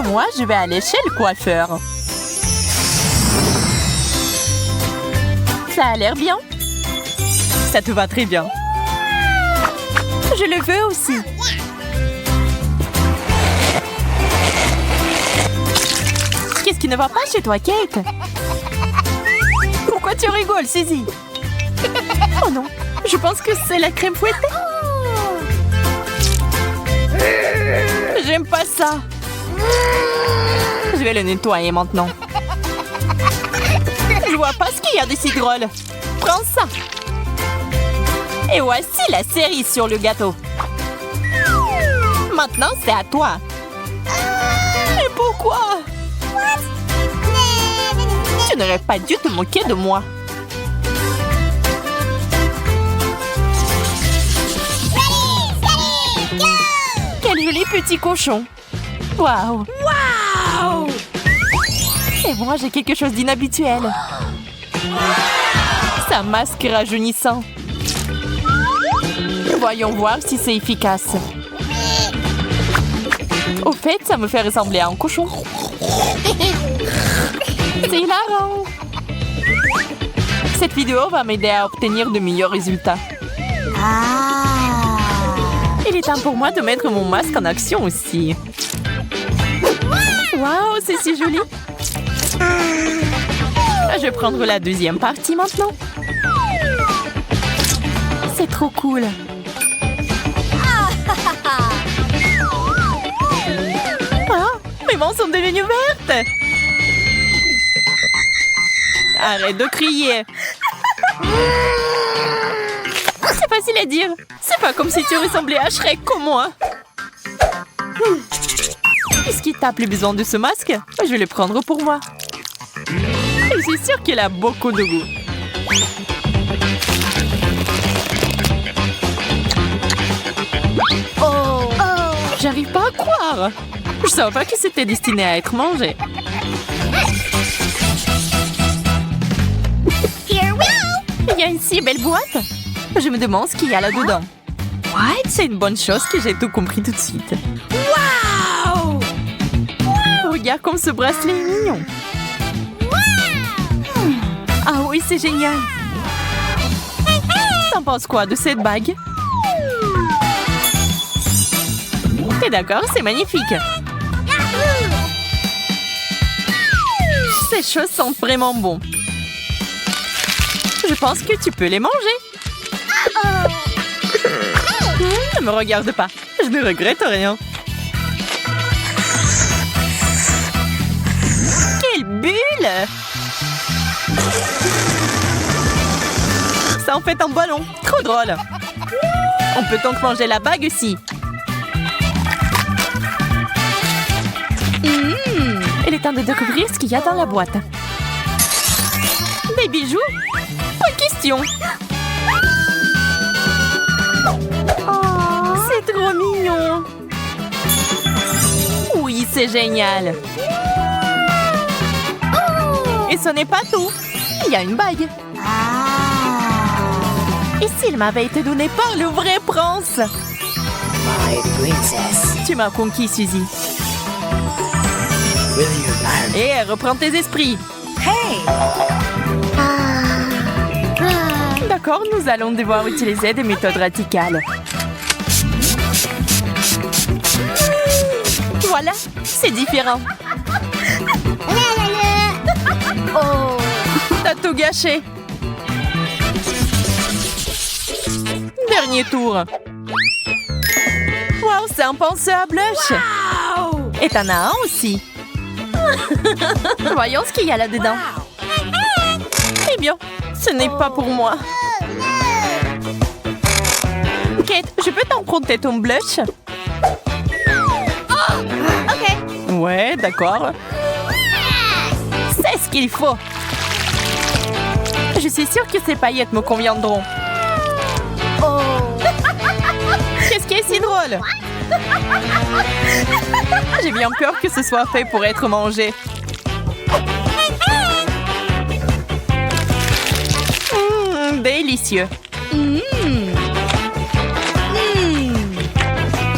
Moi, je vais aller chez le coiffeur. Ça a l'air bien. Ça te va très bien. Je le veux aussi. Qu'est-ce qui ne va pas chez toi, Kate? Pourquoi tu rigoles, Suzy? Oh non, je pense que c'est la crème fouettée. J'aime pas ça. Je vais le nettoyer maintenant. Je vois pas ce qu'il y a de si drôle. Prends ça. Et voici la cerise sur le gâteau. Maintenant, c'est à toi. Mais pourquoi? Tu n'aurais pas dû te moquer de moi. Quel joli petit cochon. Waouh. Waouh. Et moi, j'ai quelque chose d'inhabituel. C'est un masque rajeunissant. Voyons voir si c'est efficace. Au fait, ça me fait ressembler à un cochon. C'est hilarant. Cette vidéo va m'aider à obtenir de meilleurs résultats. Il est temps pour moi de mettre mon masque en action aussi. Waouh, c'est si joli. Je vais prendre la deuxième partie maintenant. C'est trop cool. Ah, mes mains sont devenues vertes. Arrête de crier. C'est facile à dire. C'est pas comme si tu ressemblais à Shrek comme moi. Puisqu'il t'a plus besoin de ce masque, je vais le prendre pour moi. Je suis sûre qu'il a beaucoup de goût. Oh, j'arrive pas à croire. Je savais pas que c'était destiné à être mangé. Il y a une si belle boîte. Je me demande ce qu'il y a là-dedans. C'est une bonne chose que j'ai tout compris tout de suite. Wow! Regarde comme ce bracelet est mignon. Ah oui, c'est génial. T'en penses quoi de cette bague? T'es d'accord? C'est magnifique. Ces choses sentent vraiment bon. Je pense que tu peux les manger. Ne me regarde pas. Je ne regrette rien. Quelle bulle! Ça en fait un ballon. Trop drôle. On peut donc manger la bague aussi. Il est temps de découvrir ce qu'il y a dans la boîte. Des bijoux? Pas question. C'est trop mignon. Oui, c'est génial. Et ce n'est pas tout. Il y a une bague. Et s'il m'avait été donné par le vrai prince? My princess. Tu m'as conquis, Suzy. Will you marry? Et reprends tes esprits. Hey! D'accord, nous allons devoir utiliser des méthodes radicales. Voilà, c'est différent. Oh! T'as tout gâché. Dernier tour. Wow, c'est un pinceau à blush. Wow! Et t'en as un aussi. Voyons ce qu'il y a là-dedans. Eh bien, ce n'est pas pour moi. Kate, je peux t'emprunter ton blush? Ok. Ouais, d'accord. C'est ce qu'il faut. Je suis sûre que ces paillettes me conviendront. Oh! Qu'est-ce qui est si drôle? J'ai bien peur que ce soit fait pour être mangé. Délicieux.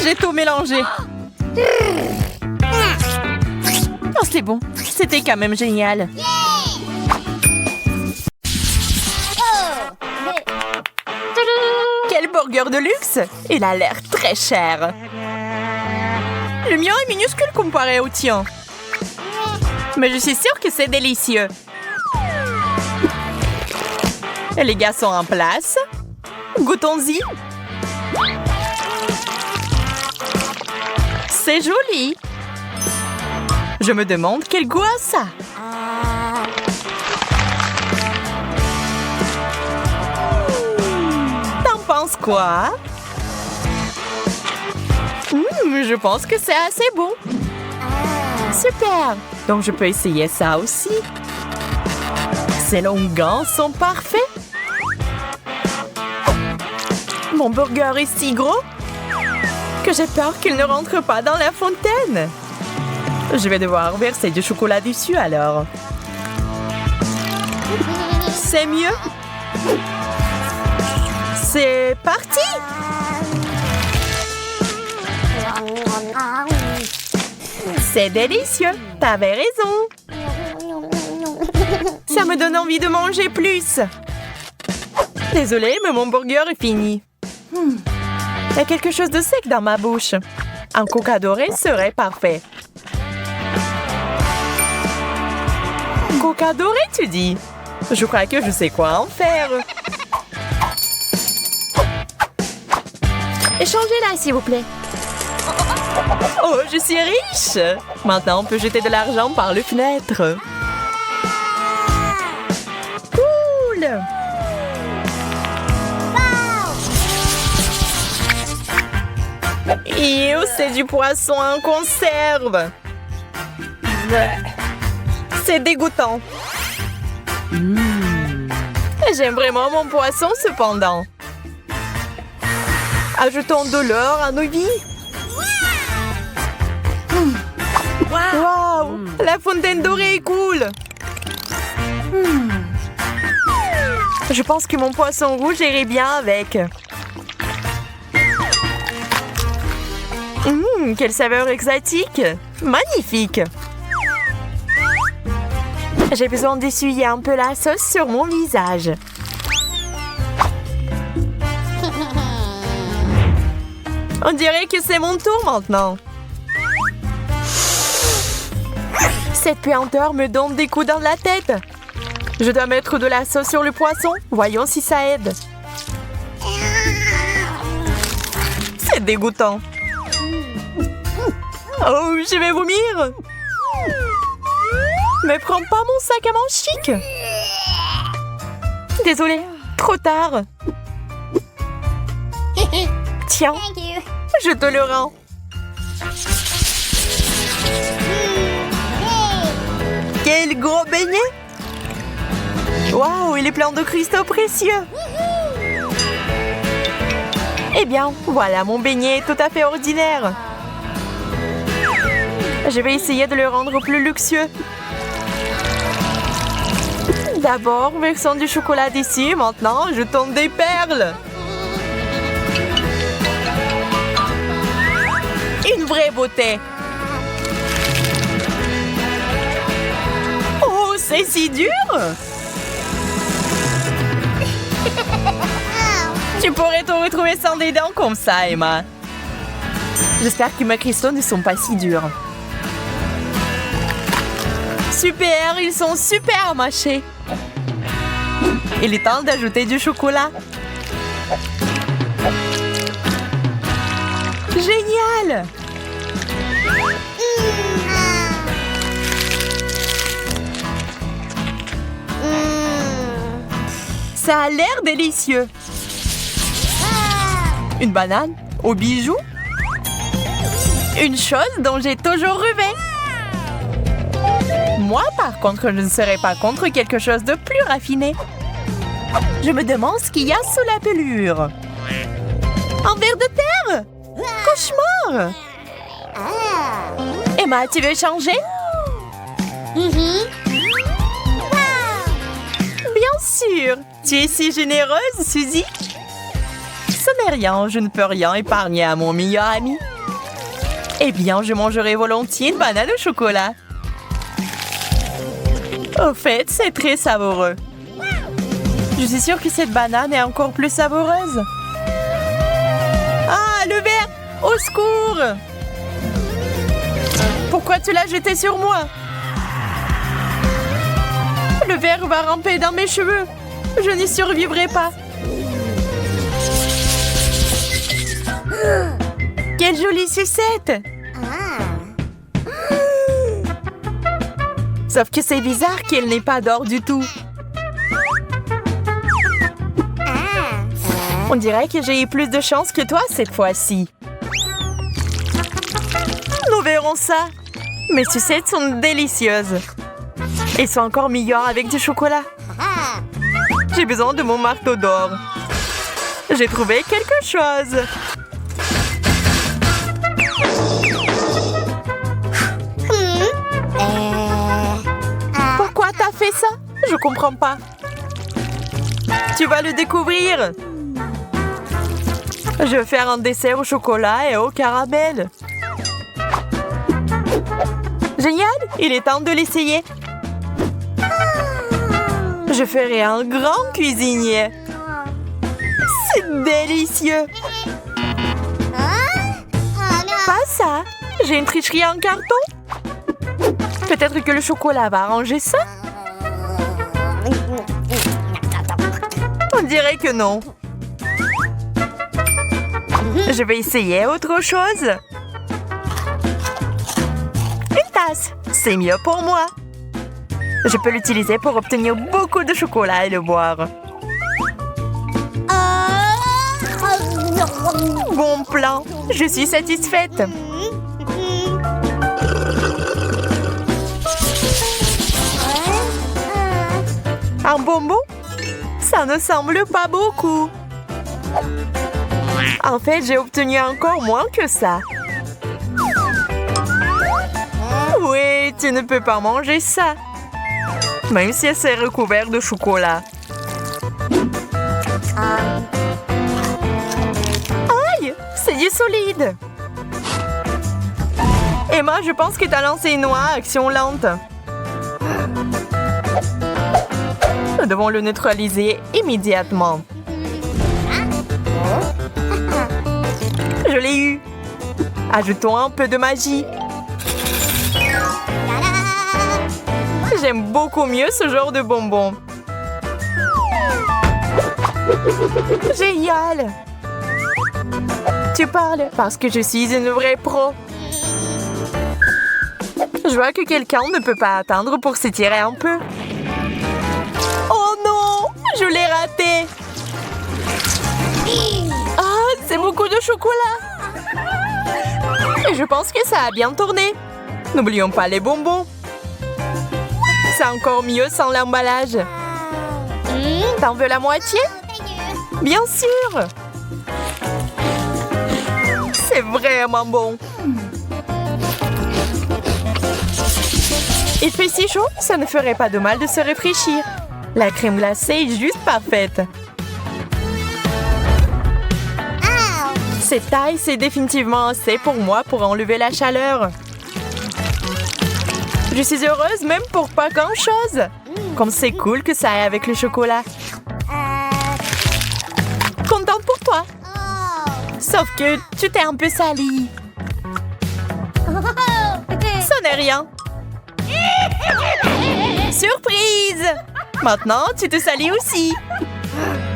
J'ai tout mélangé. C'est bon, c'était quand même génial. Quel burger de luxe! Il a l'air très cher. Le mien est minuscule comparé au tien. Mais je suis sûre que c'est délicieux. Et les gars sont en place. Goûtons-y. C'est joli. Je me demande quel goût a ça. T'en penses quoi? Je pense que c'est assez bon. Super. Donc je peux essayer ça aussi. Ces longueurs sont parfaits. Mon burger est si gros que j'ai peur qu'il ne rentre pas dans la fontaine. Je vais devoir verser du chocolat dessus alors. C'est mieux. C'est parti! C'est délicieux. T'avais raison. Ça me donne envie de manger plus. Désolée, mais mon burger est fini. Il y a quelque chose de sec dans ma bouche. Un coca doré serait parfait. Coca doré, tu dis? Je crois que je sais quoi en faire. Échangez-la, s'il vous plaît. Oh, je suis riche! Maintenant, on peut jeter de l'argent par les fenêtres. Cool! Ew, c'est du poisson en conserve. C'est dégoûtant. J'aime vraiment mon poisson cependant. Ajoutons de l'or à nos vies. Wow! La fontaine dorée est cool. Je pense que mon poisson rouge irait bien avec. Quelle saveur exotique! Magnifique! J'ai besoin d'essuyer un peu la sauce sur mon visage. On dirait que c'est mon tour maintenant. Cette puanteur me donne des coups dans la tête. Je dois mettre de la sauce sur le poisson. Voyons si ça aide. C'est dégoûtant. Oh, je vais vomir. Mais prends pas mon sac à main chic. Désolée, trop tard. Tiens, je te le rends. Quel gros beignet! Waouh, il est plein de cristaux précieux. Eh bien, voilà, mon beignet est tout à fait ordinaire. Je vais essayer de le rendre plus luxueux. D'abord, versons du chocolat dessus. Maintenant, jetons des perles. Une vraie beauté. Oh, c'est si dur. Tu pourrais te retrouver sans des dents comme ça, Emma. J'espère que mes cristaux ne sont pas si durs. Super, ils sont super mâchés. Il est temps d'ajouter du chocolat. Génial! Ça a l'air délicieux. Une banane aux bijoux. Une chose dont j'ai toujours rêvé. Moi, par contre, je ne serais pas contre quelque chose de plus raffiné. Je me demande ce qu'il y a sous la pelure. Un ver de terre! Cauchemar! Emma, tu veux changer? Bien sûr! Tu es si généreuse, Suzy! Ce n'est rien, je ne peux rien épargner à mon meilleur ami. Eh bien, je mangerai volontiers une banane au chocolat. Au fait, c'est très savoureux. Je suis sûre que cette banane est encore plus savoureuse. Ah, le verre! Au secours! Pourquoi tu l'as jeté sur moi? Le verre va ramper dans mes cheveux. Je n'y survivrai pas. Quelle jolie sucette! Sauf que c'est bizarre qu'elle n'ait pas d'or du tout. On dirait que j'ai eu plus de chance que toi cette fois-ci. Nous verrons ça. Mes sucettes sont délicieuses. Elles sont encore meilleures avec du chocolat. J'ai besoin de mon marteau d'or. J'ai trouvé quelque chose. Pourquoi t'as fait ça? Je comprends pas. Tu vas le découvrir. Je vais faire un dessert au chocolat et au caramel. Génial! Il est temps de l'essayer. Je ferai un grand cuisinier. C'est délicieux. Pas ça. J'ai une tricherie en carton. Peut-être que le chocolat va arranger ça. On dirait que non. Je vais essayer autre chose. Une tasse. C'est mieux pour moi. Je peux l'utiliser pour obtenir beaucoup de chocolat et le boire. Bon plan. Je suis satisfaite. Un bonbon? Ça ne semble pas beaucoup. En fait, j'ai obtenu encore moins que ça. Oui, tu ne peux pas manger ça. Même si c'est recouvert de chocolat. Aïe! C'est du solide! Emma, je pense que t'as lancé une noix à action lente. Nous devons le neutraliser immédiatement. Je l'ai eu. Ajoutons un peu de magie. J'aime beaucoup mieux ce genre de bonbons. Génial! Tu parles parce que je suis une vraie pro. Je vois que quelqu'un ne peut pas attendre pour s'étirer un peu. Oh non! Je l'ai raté! Ah, c'est beaucoup de chocolat! Et je pense que ça a bien tourné. N'oublions pas les bonbons. C'est encore mieux sans l'emballage. T'en veux la moitié? Bien sûr! C'est vraiment bon. Il fait si chaud, ça ne ferait pas de mal de se rafraîchir. La crème glacée est juste parfaite. Cette taille, c'est définitivement assez pour moi pour enlever la chaleur. Je suis heureuse même pour pas grand-chose. Comme c'est cool que ça aille avec le chocolat. Contente pour toi. Sauf que tu t'es un peu salie. Ça n'est rien. Surprise! Maintenant, tu te salis aussi.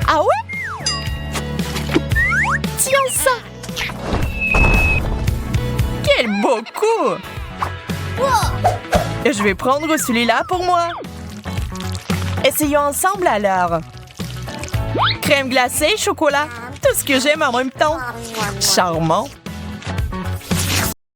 Ah ouais? Tiens ça! Quel beau coup! Je vais prendre celui-là pour moi. Essayons ensemble alors. Crème glacée, chocolat. Tout ce que j'aime en même temps. Charmant.